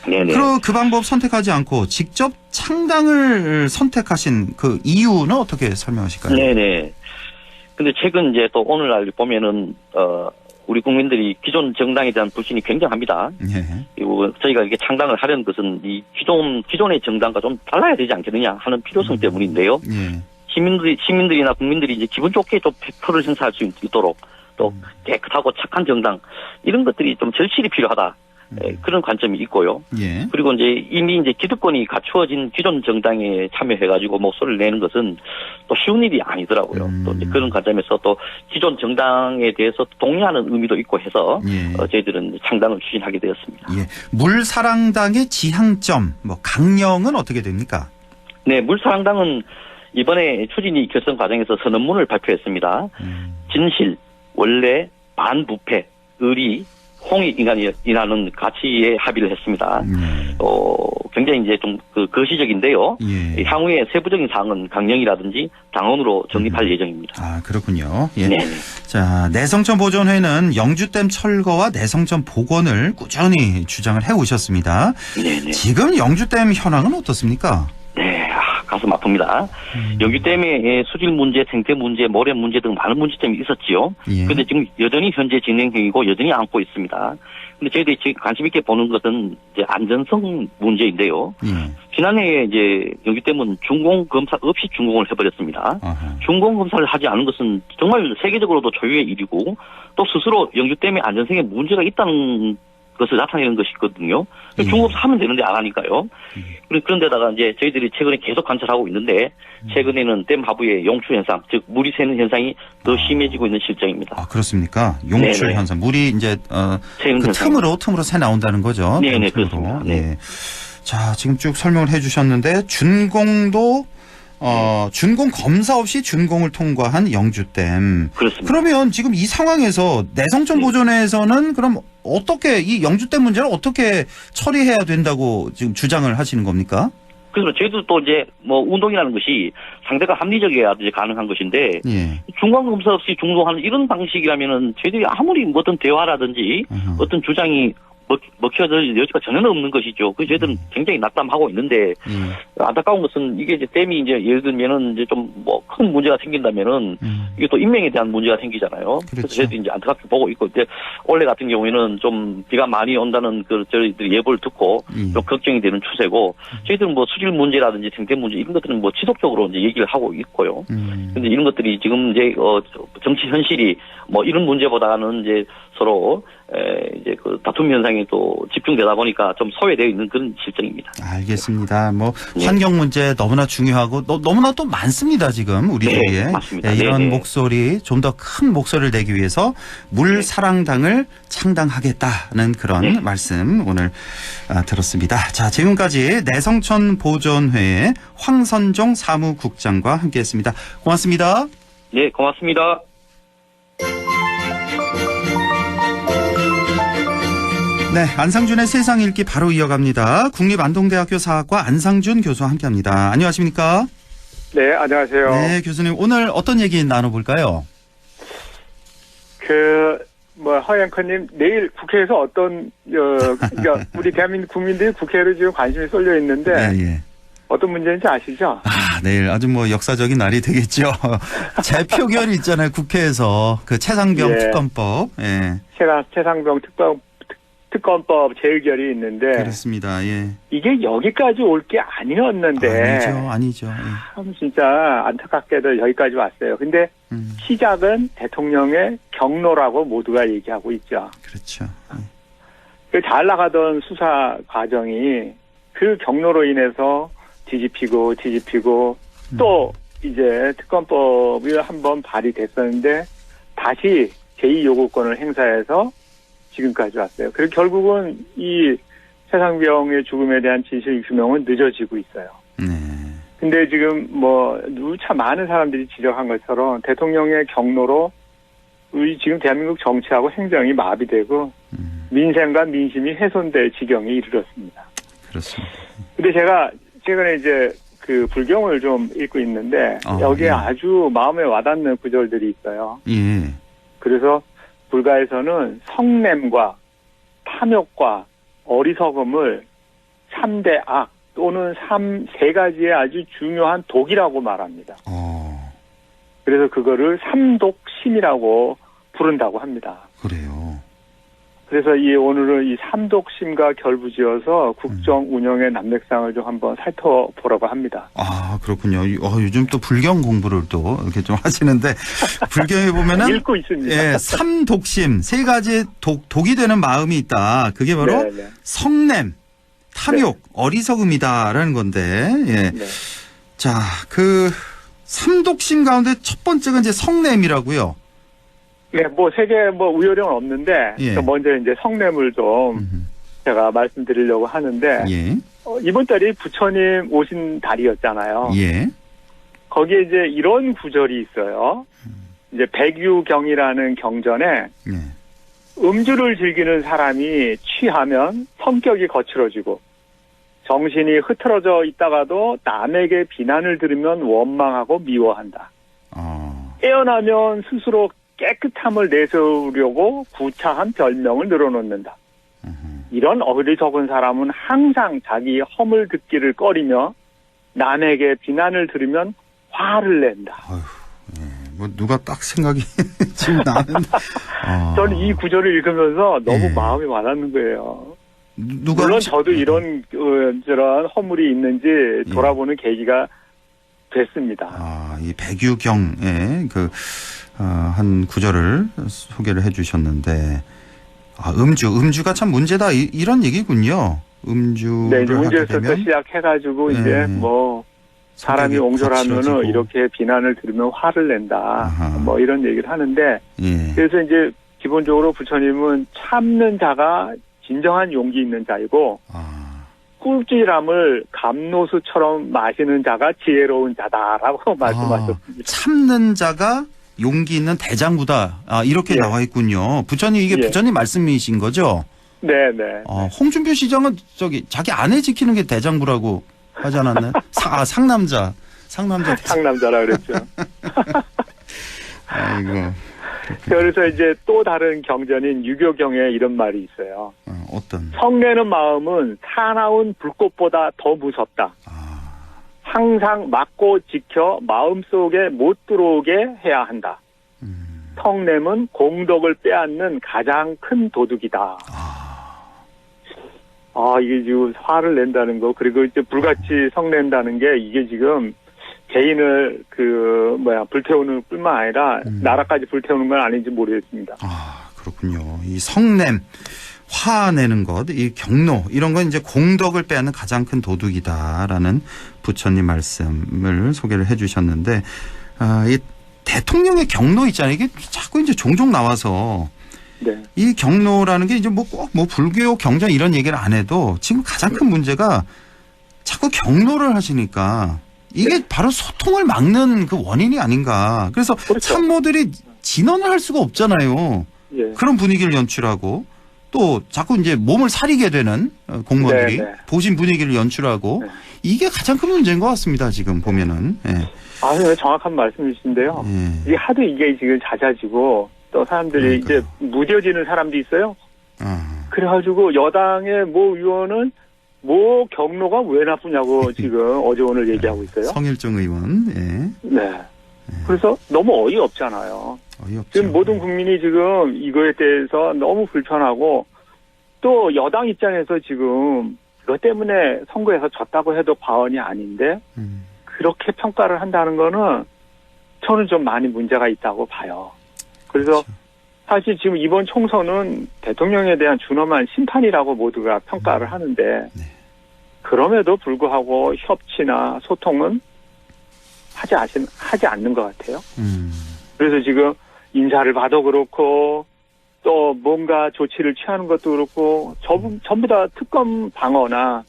네네. 그럼 그 방법 선택하지 않고 직접 창당을 선택하신 그 이유는 어떻게 설명하실까요? 네네. 근데 최근 이제 또 오늘날 보면은 우리 국민들이 기존 정당에 대한 불신이 굉장합니다. 예. 그리고 저희가 이게 창당을 하려는 것은 이 기존의 정당과 좀 달라야 되지 않겠느냐 하는 필요성 때문인데요. 예. 시민들이나 국민들이 이제 기분 좋게 좀 표를 행사할 수 있도록 또 깨끗하고 착한 정당 이런 것들이 좀 절실히 필요하다. 그런 관점이 있고요. 예. 그리고 이제 이미 이제 기득권이 갖추어진 기존 정당에 참여해가지고 목소리를 내는 것은 또 쉬운 일이 아니더라고요. 또 이제 그런 관점에서 또 기존 정당에 대해서 동의하는 의미도 있고 해서 저희들은 창당을 추진하게 되었습니다. 예. 물사랑당의 지향점, 뭐 강령은 어떻게 됩니까? 네, 물사랑당은 이번에 추진위 결성 과정에서 선언문을 발표했습니다. 진실, 원래, 반부패, 의리, 홍익인간이라는 가치에 합의를 했습니다. 굉장히 이제 좀 거시적인데요. 예. 향후에 세부적인 사항은 강령이라든지 당원으로 정립할 예정입니다. 아, 그렇군요. 예. 네. 자, 내성천 보존회는 영주댐 철거와 내성천 복원을 꾸준히 주장을 해오셨습니다. 네네. 지금 영주댐 현황은 어떻습니까? 네, 가슴 아픕니다. 영주댐의 수질 문제, 생태 문제, 모래 문제 등 많은 문제점이 있었지요. 예. 그런데 지금 여전히 현재 진행형이고 여전히 안고 있습니다. 근데 저희들이 지금 관심 있게 보는 것은 이제 안전성 문제인데요. 예. 지난해에 이제 영주댐은 준공 검사 없이 준공을 해버렸습니다. 아하. 준공 검사를 하지 않은 것은 정말 세계적으로도 초유의 일이고 또 스스로 영주댐의 안전성에 문제가 있다는 것을 나타내는 것이거든요. 중공검사 하면 되는데 안 하니까요. 그런데다가 이제 저희들이 최근에 계속 관찰하고 있는데 최근에는 댐 하부의 용출 현상, 즉 물이 새는 현상이 더 심해지고 있는 실정입니다. 아, 그렇습니까? 용출 네네. 현상. 물이 이제 새는 그 현상. 틈으로 새 나온다는 거죠. 네네, 틈으로. 그렇습니다. 네. 예. 자, 지금 쭉 설명을 해 주셨는데 준공도 준공 검사 없이 준공을 통과한 영주댐. 그렇습니다. 그러면 지금 이 상황에서 내성천 보존회에서는 그럼 어떻게 이 영주댐 문제를 어떻게 처리해야 된다고 지금 주장을 하시는 겁니까? 그래서 저희도 또 이제 뭐 운동이라는 것이 상대가 합리적이어야 이제 가능한 것인데 예. 중간 검사 없이 중동하는 이런 방식이라면은 저희들이 아무리 뭐 어떤 대화라든지 어떤 주장이 먹혀질 여지가 전혀 없는 것이죠. 그래서 저희들은 굉장히 낙담하고 있는데 안타까운 것은 이게 이제 댐이 이제 예를 들면은 이제 좀 뭐 큰 문제가 생긴다면은 이게 또 인명에 대한 문제가 생기잖아요. 그래서 저희들이 이제 안타깝게 보고 있고 이제 올해 같은 경우에는 좀 비가 많이 온다는 그 저희들이 예보를 듣고 좀 걱정이 되는 추세고 저희들은 뭐 수질 문제라든지 생태 문제 이런 것들은 뭐 지속적으로 이제 얘기를 하고 있고요. 근데 이런 것들이 지금 이제 정치 현실이 뭐 이런 문제보다는 이제 서로 이제 그 다툼 현상이 또 집중되다 보니까 좀 소외되어 있는 그런 실정입니다. 알겠습니다. 뭐 환경 문제 너무나 중요하고 너무나 또 많습니다. 지금 우리 주위에. 맞습니다. 이런 네네. 목소리 좀 더 큰 목소리를 내기 위해서 물사랑당을 창당하겠다는 그런 말씀 오늘 들었습니다. 자, 지금까지 내성천 보존회의 황선종 사무국장과 함께했습니다. 고맙습니다. 네, 고맙습니다. 네, 안상준의 세상 읽기 바로 이어갑니다. 국립안동대학교 사학과 안상준 교수와 함께합니다. 안녕하십니까? 네, 안녕하세요. 네, 교수님 오늘 어떤 얘기 나눠볼까요? 허앵커님, 내일 국회에서 어떤, 그러니까 우리 대한민국 국민들이 국회로 지금 관심이 쏠려 있는데, 예. 어떤 문제인지 아시죠? 내일 아주 뭐 역사적인 날이 되겠죠. 재표결이 있잖아요, 국회에서. 그 최상병 예. 특검법. 예. 최상병 특검법 재의결이 있는데, 그렇습니다. 예. 이게 여기까지 올 게 아니었는데, 아니죠. 예. 참 진짜 안타깝게도 여기까지 왔어요. 근데 시작은 대통령의 경로라고 모두가 얘기하고 있죠. 그렇죠. 잘 나가던 수사 과정이 그 경로로 인해서 뒤집히고 또 이제 특검법이 한번 발의됐었는데 다시 제2요구권을 행사해서 지금까지 왔어요. 그리고 결국은 이 최상병의 죽음에 대한 진실 규명은 늦어지고 있어요. 근데 지금 참 많은 사람들이 지적한 것처럼 대통령의 경로로 우리 지금 대한민국 정치하고 행정이 마비되고 민생과 민심이 훼손될 지경에 이르렀습니다. 그렇습니다. 근데 제가 최근에 이제 그 불경을 좀 읽고 있는데 여기에 아주 마음에 와닿는 구절들이 있어요. 예. 그래서 불가에서는 성냄과 탐욕과 어리석음을 3대 악 또는 3가지의 아주 중요한 독이라고 말합니다. 그래서 그거를 삼독심이라고 부른다고 합니다. 그래요. 그래서 오늘은 이 삼독심과 결부지어서 국정 운영의 난맥상을 좀 한번 살펴보라고 합니다. 아, 그렇군요. 요즘 또 불경 공부를 또 이렇게 좀 하시는데, 불경에 보면은. 읽고 있습니다. 예, 삼독심, 3가지 독이 되는 마음이 있다. 그게 바로 네네. 성냄, 탐욕, 어리석음이다라는 건데, 예. 네. 자, 삼독심 가운데 첫 번째가 이제 성냄이라고요. 네, 세계 우열형은 없는데, 예. 먼저 이제 성냄을 좀 제가 말씀드리려고 하는데, 예. 이번 달이 부처님 오신 달이었잖아요. 예. 거기에 이제 이런 구절이 있어요. 이제 백유경이라는 경전에, 음주를 즐기는 사람이 취하면 성격이 거칠어지고, 정신이 흐트러져 있다가도 남에게 비난을 들으면 원망하고 미워한다. 깨어나면 스스로 깨끗함을 내세우려고 구차한 별명을 늘어놓는다. 이런 어리석은 사람은 항상 자기 허물 듣기를 꺼리며 남에게 비난을 들으면 화를 낸다. 누가 딱 생각이 지금 나는데. 저는 이 구절을 읽으면서 너무 마음이 와닿는 거예요. 물론 저도 이런 저런 허물이 있는지 돌아보는 계기가 됐습니다. 이 백유경의 한 구절을 소개를 해주셨는데, 음주가 참 문제다 이런 얘기군요. 음주를 네, 문제에서부터 시작해가지고 이제 사람이 옹졸하면은 이렇게 비난을 들으면 화를 낸다. 이런 얘기를 하는데, 그래서 이제 기본적으로 부처님은 참는 자가 진정한 용기 있는 자이고, 꿀질함을 감노수처럼 마시는 자가 지혜로운 자다라고 말씀하셨습니다. 참는 자가 용기 있는 대장부다. 이렇게 나와 있군요. 부처님, 이게 부처님 말씀이신 거죠? 네네. 홍준표 시장은 자기 아내 지키는 게 대장부라고 하지 않았나요? 상남자. 상남자라 그랬죠. 아이고. 그래서 이제 또 다른 경전인 유교경에 이런 말이 있어요. 어떤? 성내는 마음은 사나운 불꽃보다 더 무섭다. 항상 막고 지켜 마음속에 못 들어오게 해야 한다. 성냄은 공덕을 빼앗는 가장 큰 도둑이다. 이게 지금 화를 낸다는 거, 그리고 이제 불같이 성낸다는 게 이게 지금 개인을 불태우는 뿐만 아니라 나라까지 불태우는 건 아닌지 모르겠습니다. 그렇군요. 이 성냄, 화내는 것, 이 경로 이런 건 이제 공덕을 빼앗는 가장 큰 도둑이다라는 부처님 말씀을 소개를 해주셨는데, 이 대통령의 경로 있잖아요. 이게 자꾸 이제 종종 나와서. 네. 이 경로라는 게 이제 꼭 불교 경전 이런 얘기를 안 해도 지금 가장 큰 문제가 자꾸 경로를 하시니까 이게 바로 소통을 막는 그 원인이 아닌가. 그래서 참모들이 진언을 할 수가 없잖아요. 그런 분위기를 연출하고 또 자꾸 이제 몸을 사리게 되는 공무원들이 보신 분위기를 연출하고 이게 가장 큰 문제인 것 같습니다. 지금 보면은. 정확한 말씀이신데요. 이게 하도 이게 지금 잦아지고 또 사람들이 이제 무뎌지는 사람도 있어요. 그래가지고 여당의 의원은 경로가 왜 나쁘냐고 지금 어제 오늘 얘기하고 있어요. 성일종 의원. 네. 그래서 너무 어이없잖아요. 어이없죠. 지금 모든 국민이 지금 이거에 대해서 너무 불편하고 또 여당 입장에서 지금 이것 때문에 선거에서 졌다고 해도 과언이 아닌데 그렇게 평가를 한다는 거는 저는 좀 많이 문제가 있다고 봐요. 그래서 사실 지금 이번 총선은 대통령에 대한 준엄한 심판이라고 모두가 평가를 하는데 그럼에도 불구하고 협치나 소통은 하지 않는 것 같아요. 그래서 지금 인사를 봐도 그렇고 또 뭔가 조치를 취하는 것도 그렇고 전부 다 특검 방어나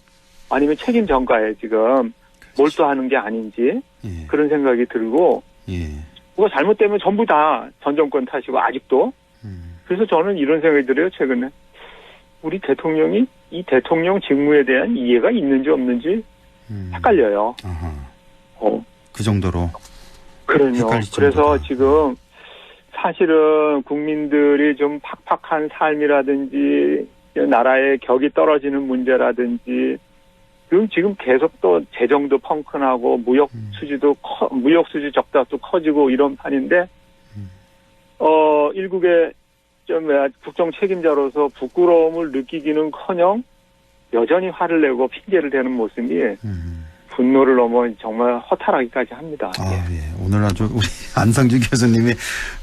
아니면 책임 전가에 지금 몰두하는 게 아닌지 그런 생각이 들고 뭐가 잘못되면 전부 다 전 정권 탓이고 아직도. 그래서 저는 이런 생각이 들어요. 최근에 우리 대통령이 이 대통령 직무에 대한 이해가 있는지 없는지 헷갈려요. 그 정도로. 그럼요. 그래서 지금 사실은 국민들이 좀 팍팍한 삶이라든지 나라의 격이 떨어지는 문제라든지 지금 계속 또 재정도 펑크나고 무역 수지 적자도 커지고 이런 판인데 일국의 좀 국정 책임자로서 부끄러움을 느끼기는커녕 여전히 화를 내고 핑계를 대는 모습이 분노를 넘어 정말 허탈하기까지 합니다. 예. 오늘 아주 우리 안상준 교수님이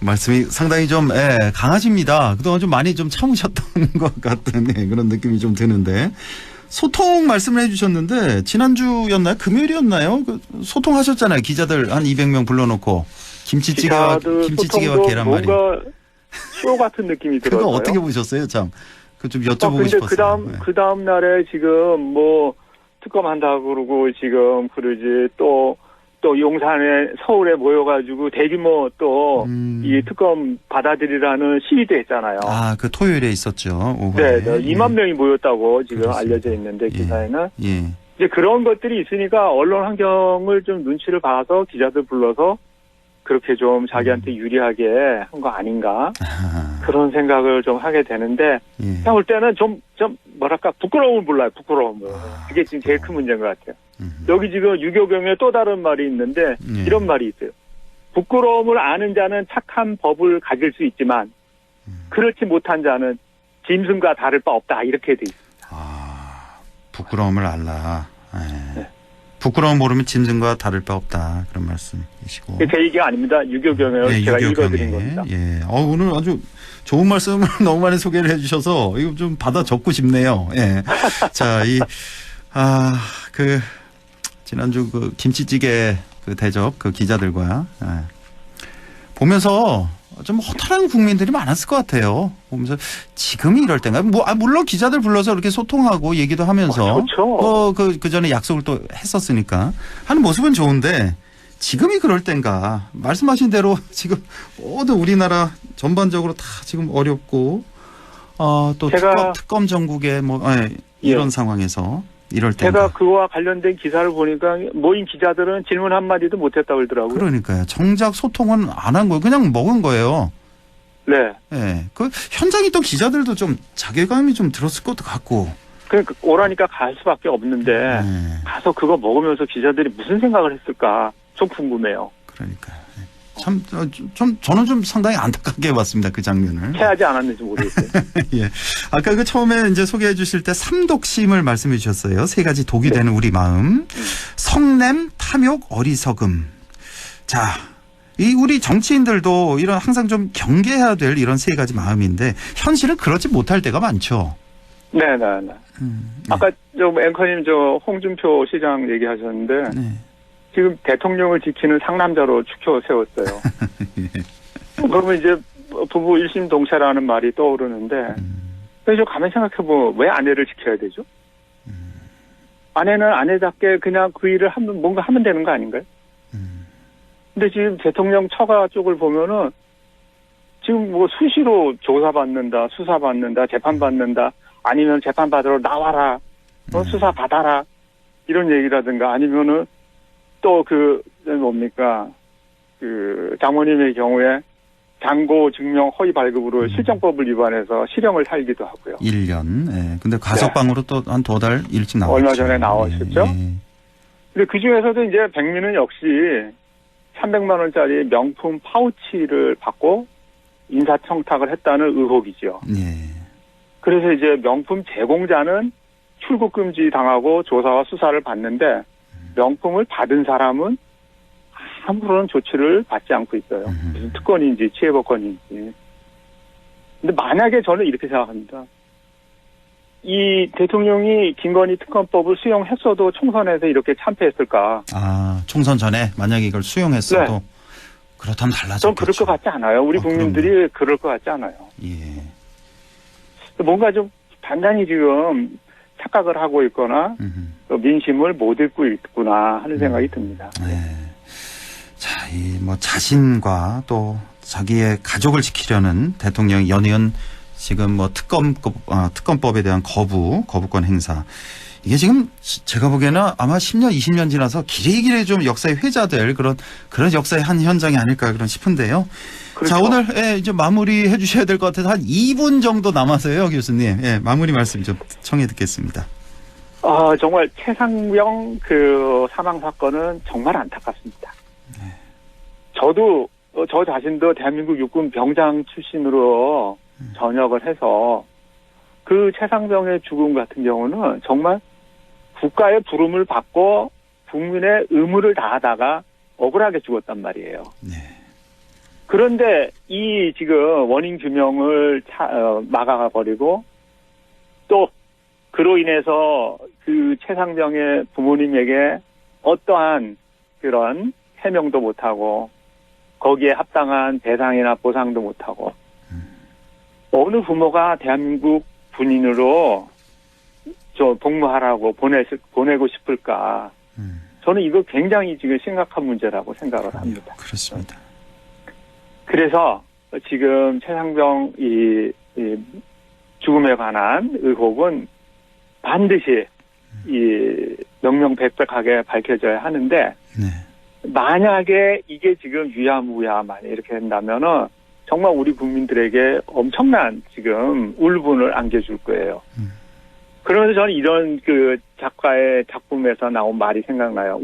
말씀이 상당히 좀 강하십니다. 그동안 좀 많이 좀 참으셨던 것 같은 그런 느낌이 좀 드는데 소통 말씀을 해주셨는데 지난주였나요? 금요일이었나요? 소통하셨잖아요. 기자들 한 200명 불러놓고 김치찌개와 계란말이. 뭔가 쇼 같은 느낌이 들어요. 그거 어떻게 보셨어요? 참. 그 좀 여쭤보고 싶었어요. 그 다음 날에 지금 뭐 특검 한다고 그러고 지금 그러지 또 용산에 서울에 모여가지고 대규모 또 이 특검 받아들이라는 시위도 했잖아요. 그 토요일에 있었죠. 오후에. 네, 2만 명이 모였다고 지금 그렇습니다. 알려져 있는데 기사에는 이제 그런 것들이 있으니까 언론 환경을 좀 눈치를 봐서 기자들 불러서 그렇게 좀 자기한테 유리하게 한 거 아닌가 그런 생각을 좀 하게 되는데 제가 볼 때는 좀 뭐랄까 부끄러움을 몰라요. 부끄러움을. 그게 지금 제일 큰 문제인 것 같아요. 여기 지금 유교경에 또 다른 말이 있는데 이런 말이 있어요. 부끄러움을 아는 자는 착한 법을 가질 수 있지만 그렇지 못한 자는 짐승과 다를 바 없다 이렇게 돼 있습니다. 부끄러움을 알라. 네. 부끄러움 모르면 짐승과 다를 바 없다. 그런 말씀이시고. 제 얘기가 아닙니다. 유교경에 제가 읽어드린 겁니다. 예. 오늘 아주 좋은 말씀을 너무 많이 소개를 해주셔서 이거 좀 받아 적고 싶네요. 예. 자, 지난주 그 김치찌개 그 대접 그 기자들과 보면서 좀 허탈한 국민들이 많았을 것 같아요. 보면서 지금이 이럴 때인가? 물론 기자들 불러서 이렇게 소통하고 얘기도 하면서 그 전에 약속을 또 했었으니까 하는 모습은 좋은데 지금이 그럴 때인가? 말씀하신 대로 지금 모두 우리나라 전반적으로 다 지금 어렵고 또 특검 전국에 이런 상황에서 이럴 때 제가 그와 관련된 기사를 보니까 모인 기자들은 질문 한마디도 못했다고 그러더라고요. 그러니까요. 정작 소통은 안 한 거예요. 그냥 먹은 거예요. 네. 네. 그 현장에 있던 기자들도 좀 자괴감이 좀 들었을 것도 같고. 그러니까 오라니까 갈 수밖에 없는데 가서 그거 먹으면서 기자들이 무슨 생각을 했을까 좀 궁금해요. 그러니까요. 저는 좀 상당히 안타깝게 봤습니다. 그 장면을. 해하지 않았는지 모르겠어요. 예. 아까 그 처음에 이제 소개해 주실 때 삼독심을 말씀해 주셨어요. 세 가지 독이 되는 우리 마음. 성냄, 탐욕, 어리석음. 자, 우리 정치인들도 이런 항상 좀 경계해야 될 이런 세 가지 마음인데 현실은 그렇지 못할 때가 많죠. 네. 아까 앵커님 홍준표 시장 얘기하셨는데 지금 대통령을 지키는 상남자로 추켜 세웠어요. 그러면 이제 부부 일심동체라는 말이 떠오르는데 그래서 가만히 생각해보면 왜 아내를 지켜야 되죠? 아내는 아내답게 그냥 그 일을 뭔가 하면 되는 거 아닌가요? 근데 지금 대통령 처가 쪽을 보면은 지금 뭐 수시로 조사받는다, 수사받는다, 재판받는다, 아니면 재판받으러 나와라, 수사 받아라 이런 얘기라든가 아니면은 또 장모님의 경우에 장고 증명 허위 발급으로 실정법을 위반해서 실형을 살기도 하고요. 1년. 예. 근데 가석방으로 또 한 2달 일찍 나왔죠. 얼마 전에 나왔었죠. 근데 그 중에서도 이제 백미는 역시 300만 원짜리 명품 파우치를 받고 인사청탁을 했다는 의혹이죠. 그래서 이제 명품 제공자는 출국 금지 당하고 조사와 수사를 받는데 명품을 받은 사람은 아무런 조치를 받지 않고 있어요. 무슨 특권인지 치해법권인지. 근데 만약에 저는 이렇게 생각합니다. 이 대통령이 김건희 특검법을 수용했어도 총선에서 이렇게 참패했을까? 총선 전에 만약에 이걸 수용했어도 그렇다면 달라졌겠죠. 전 그럴 것 같지 않아요. 우리 국민들이 그럴 것 같지 않아요. 뭔가 좀 단단히 지금 착각을 하고 있거나 민심을 못 읽고 있구나 하는 생각이 듭니다. 자, 이 뭐 자신과 또 자기의 가족을 지키려는 대통령 연이은 지금 뭐 특검법에 대한 거부권 행사. 이게 지금 제가 보기에는 아마 10년, 20년 지나서 기레기레 좀 역사에 회자될 그런 역사의 한 현장이 아닐까 그런 싶은데요. 그렇죠. 자, 오늘 이제 마무리해 주셔야 될 것 같아서 한 2분 정도 남아서요, 교수님. 예, 마무리 말씀 좀 청해 듣겠습니다. 정말 최상병 그 사망 사건은 정말 안타깝습니다. 네. 저도 저 자신도 대한민국 육군 병장 출신으로 전역을 해서 그 최상병의 죽음 같은 경우는 정말 국가의 부름을 받고 국민의 의무를 다하다가 억울하게 죽었단 말이에요. 네. 그런데 이 지금 원인 규명을 막아버리고 또 그로 인해서 그 최상병의 부모님에게 어떠한 그런 해명도 못하고 거기에 합당한 배상이나 보상도 못하고 어느 부모가 대한민국 군인으로 복무하라고 보내고 싶을까? 저는 이거 굉장히 지금 심각한 문제라고 생각을 합니다. 그렇습니다. 그래서 지금 최상병 이 죽음에 관한 의혹은 반드시 이 명명백백하게 밝혀져야 하는데 네. 만약에 이게 지금 유야무야 만약 이렇게 된다면은 정말 우리 국민들에게 엄청난 지금 울분을 안겨줄 거예요. 그러면서 저는 이런 그 작가의 작품에서 나온 말이 생각나요.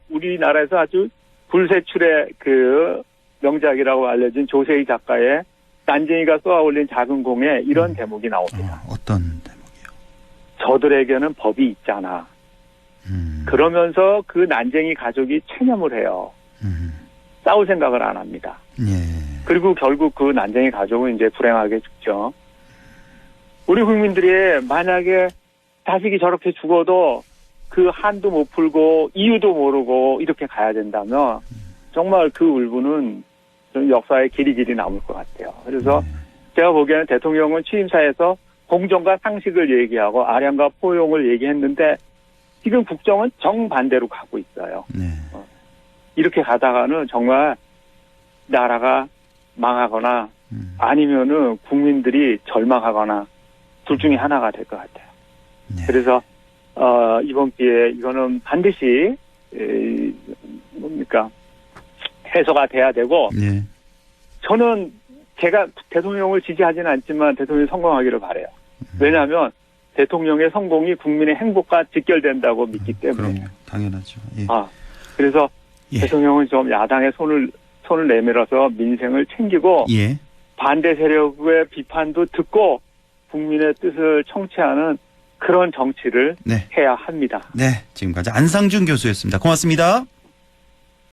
우리나라에서 아주 불세출의 그 명작이라고 알려진 조세희 작가의 난쟁이가 쏘아 올린 작은 공에 이런 대목이 나옵니다. 어떤 대목이요? 저들에게는 법이 있잖아. 그러면서 그 난쟁이 가족이 체념을 해요. 싸울 생각을 안 합니다. 예. 그리고 결국 그 난쟁이 가족은 이제 불행하게 죽죠. 우리 국민들이 만약에 자식이 저렇게 죽어도 그 한도 못 풀고 이유도 모르고 이렇게 가야 된다면 정말 그 울분은 좀 역사에 길이 남을 것 같아요. 그래서 제가 보기에는 대통령은 취임사에서 공정과 상식을 얘기하고 아량과 포용을 얘기했는데 지금 국정은 정반대로 가고 있어요. 네. 이렇게 가다가는 정말 나라가 망하거나 아니면은 국민들이 절망하거나 둘 중에 하나가 될 것 같아요. 네. 그래서 이번 기회에 이거는 반드시 해소가 돼야 되고 네. 저는 제가 대통령을 지지하지는 않지만 대통령이 성공하기를 바라요. 왜냐하면 대통령의 성공이 국민의 행복과 직결된다고 믿기 때문에. 그럼요. 당연하죠. 예. 그래서 예. 대통령은 좀 야당의 손을 내밀어서 민생을 챙기고 예. 반대 세력의 비판도 듣고 국민의 뜻을 청취하는 그런 정치를 네. 해야 합니다. 네. 지금까지 안상준 교수였습니다. 고맙습니다.